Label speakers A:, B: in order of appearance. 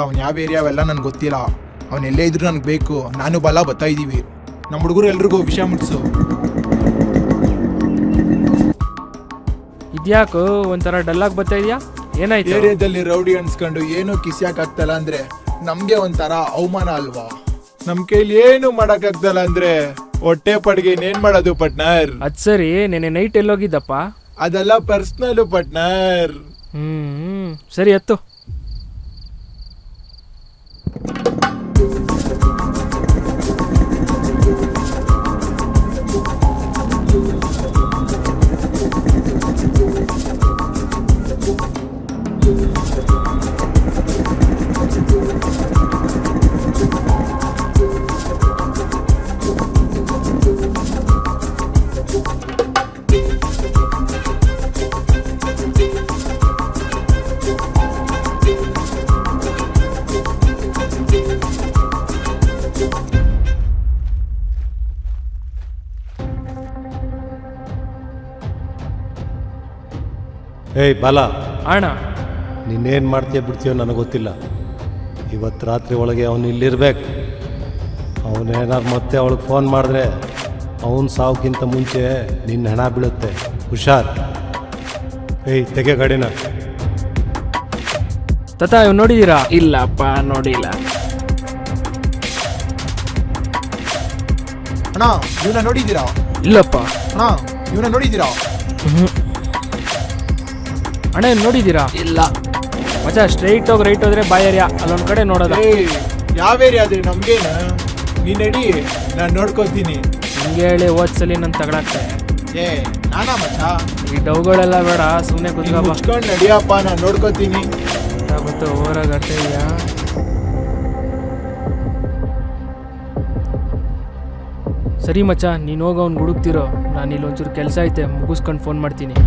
A: ಅವ್ನು ಯಾವ ಏರಿಯಾವೆಲ್ಲ ನನಗೆ ಗೊತ್ತಿಲ್ಲ. ಅವ್ನು ಎಲ್ಲೇ ಇದ್ರು ನನಗೆ ಬೇಕು. ನಾನು ಬಲ ಬರ್ತಾ ಇದ್ದೀವಿ. ನಮ್ಮ ಹುಡುಗರು ಎಲ್ರಿಗೂ ವಿಷಯ ಮುಟ್ಸು.
B: ಇದ್ಯಾಕೋ ಒಂಥರ ಡಲ್ಲಾಗಿ ಬರ್ತಾ ಇದೆಯಾ? ಏನಾಯ್ತು?
A: ಏರಿಯಾದಲ್ಲಿ ರೌಡಿ ಅನ್ಸ್ಕೊಂಡು ಏನೋ ಕಿಸ್ಯಾಕಾಗ್ತಲ್ಲ ಅಂದ್ರೆ ನಮ್ಗೆ ಒಂಥರ ಅವಮಾನ ಅಲ್ವಾ? ನಮ್ ಕೈಲಿ ಏನು ಮಾಡಕ್ಕಾಗ್ತಲ್ಲ ಅಂದ್ರೆ ಹೊಟ್ಟೆ ಪಡ್ಗೆ ಏನ್ ಮಾಡೋದು ಪಟ್ನರ್?
B: ಅದ್ ಸರಿ, ನೆನೆ ನೈಟ್ ಎಲ್ಲೋಗಿದ್ದಪ್ಪ?
A: ಅದೆಲ್ಲ ಪರ್ಸನಲ್ ಪಟ್ನರ್.
B: ಸರಿ ಎತ್ತು.
C: ಏಯ್ ಬಾಲ,
B: ಅಣ್ಣ
C: ನೀನೇನು ಮಾಡ್ತೀಯ ಬಿಡ್ತೀಯೋ ನನಗೆ ಗೊತ್ತಿಲ್ಲ. ಇವತ್ತು ರಾತ್ರಿ ಒಳಗೆ ಅವನು ಇಲ್ಲಿರ್ಬೇಕು. ಅವನೇನಾದ್ರು ಮತ್ತೆ ಅವಳಿಗೆ ಫೋನ್ ಮಾಡಿದ್ರೆ ಅವನು ಸಾವುಕ್ಕಿಂತ ಮುಂಚೆ ನಿನ್ನ ಹಣ ಬೀಳುತ್ತೆ. ಹುಷಾರ್. ಏಯ್ ತೆಗೆ ಗಾಡಿನ.
B: ತಾತ ಇವ್ ನೋಡಿದೀರಾ? ಇಲ್ಲಪ್ಪ ನೋಡಿಲ್ಲ.
A: ಅಣ್ಣ ಇವನ್ನ ನೋಡಿದ್ದೀರಾ?
B: ಇಲ್ಲಪ್ಪ.
A: ಅಣ್ಣ ಇವನ್ನ ನೋಡಿದ್ದೀರಾ?
B: ಅಣ್ಣ ಇವ್ ನೋಡಿದೀರಾ? ಇಲ್ಲ ಮಚ್ಚ. ಸ್ಟ್ರೈಟ್ ಹೋಗಿ ರೈಟ್ ಹೋದ್ರೆ ಬಾಯ್ ಏರಿಯಾ, ಅಲ್ಲೊಂದ್ ಕಡೆ ನೋಡೋದ.
A: ಯಾವ ಏರಿಯಾ ಆದ್ರೆ ನಮ್ಗೇನ? ನೀನ್ ನಡಿ, ನಾನು ನೋಡ್ಕೋತೀನಿ.
B: ಹಿಂಗೆ ಹೇಳಿ ಓದ್ಸಲಿ ನನ್ ತಗೊಳಕ್ಕೆ.
A: ನಾನಾ ಮಚ್ಚ?
B: ಈ ಡೌಗಳೆಲ್ಲ ಬೇಡ, ಸುಮ್ಮನೆ ಕುತ್ಕೋ.
A: ಮುಚ್ಕೊಂಡು ನಡಿಯಪ್ಪ, ನಾನು ನೋಡ್ಕೋತೀನಿ.
B: ಗೊತ್ತು ಓರಾಗ ಅರ್ಥ ಇದೆಯಾ? ಸರಿ ಮಚ್ಚ, ನೀನು ಹೋಗಿ ಅವ್ನು ಹುಡುಕ್ತಿರೋ. ನಾನು ಇಲ್ಲೊಂಚೂರು ಕೆಲಸ ಐತೆ, ಮುಗಿಸ್ಕೊಂಡು ಫೋನ್ ಮಾಡ್ತೀನಿ.